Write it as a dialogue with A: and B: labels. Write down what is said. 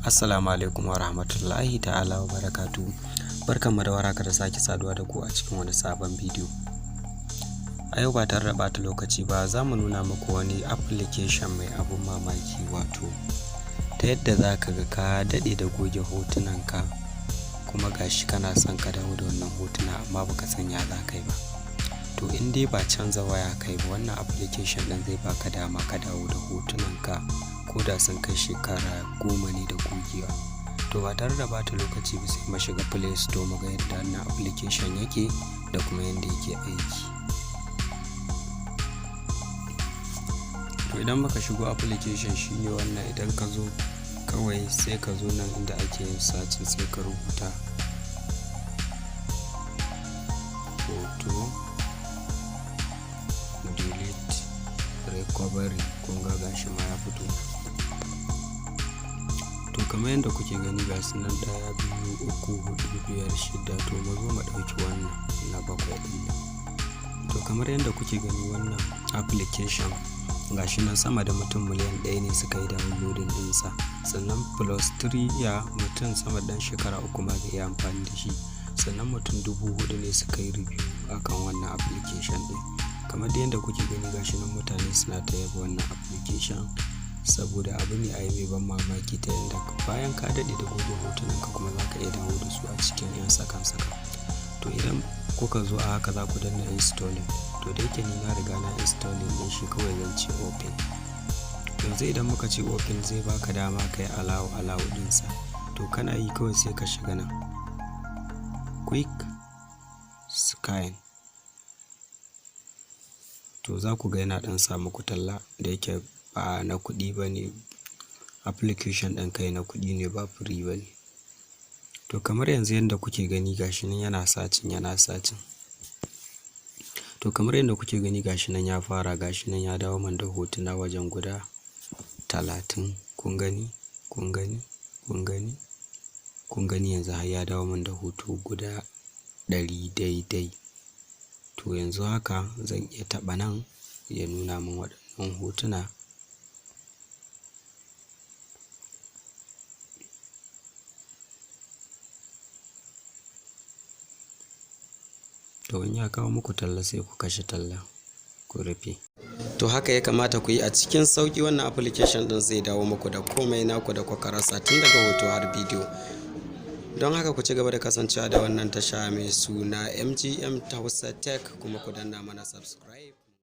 A: Assalamu alaikum wa rahmatullahi ta'ala wa barakatuhu. Barkanmu da warhaka da sake saduwa da ku a cikin wani sabon bidiyo. A yau ba tare da ɓata lokaci ba za mu nuna muku wani application mai abun mamaki, wato ta yadda za ka ga ka daɗe da goge hotunanka kuma gashi kana son ka dawo da wannan hotuna amma baka san ya za ka yi ba. To in dai ba canza waya kai ba, wannan application ɗin zai baka dama ka dawo da hotunanka ko da sun kai shekara 10 ne da gogewa. To ba tare da bata lokaci ba sai mu shiga Play Store mu ga yadda wannan application yake da kuma yadda yake aiki. To idan muka shigo application shine wannan, idan ka zo kawai sai ka zo nan inda ake yin search sai ka rubuta hoto delete recovery, kun ga gashi ma ya fito. To kamar yadda kuke gani ga su nan 1 2 3 4 5 6, to mu zo mu ɗauki wannan na 7 ɗin. To kamar yadda kuke gani wannan application gashi nan sama da mutum miliyan 1 ne suka yi downloading ɗinsa, sannan plus 3 ya mutum sama da shekara 3 ma zai iya amfani da shi, sannan mutum 4,000 ne suka yi review akan wannan application ɗin. Kamar da yadda kuke gani gashi nan mutane suna ta yaba wannan application saboda abu ne a yi mai ban mamaki, ta yadda bayan ka daɗe da goge hotunanka kuma za ka iya dawo da su a cikin 'yan sakan-saka. To idan kuka zo a haka za ku danna installing. To da yake ni na riga na installing din shi, kawai zan ce open. Yanzu idan muka ce open zai baka dama ka yi allow ɗinsa. To kana yi kawai sai ka shiga nan quick scan. To za ku ga yana ɗan sa muku talla, da yake ba na kuɗi ba ne, application ɗin kai na kuɗi ne ba free ba ne. To kamar yanzu yadda kuke gani gashi nan yana sacin. To kamar yadda kuke gani gashi nan ya fara, gashi nan ya dawo man da hotuna wajen guda 30. Kun gani yanzu har ya dawo man da hoto guda 100 daidai. To yanzu haka zan iya taɓa nan ya nuna min waɗannan hotuna. To in ya kawo muku talla sai ku kashe talla ku rufe. To haka ya kamata ku yi a cikin sauki. Wannan application ɗin zai dawo muku da komai naku da kuka rasa tun daga hoto har bidiyo. Don haka ku ci gaba da kasancewa da wannan tasha mai suna MGM Hausa Tech, kuma ku danna mana subscribe.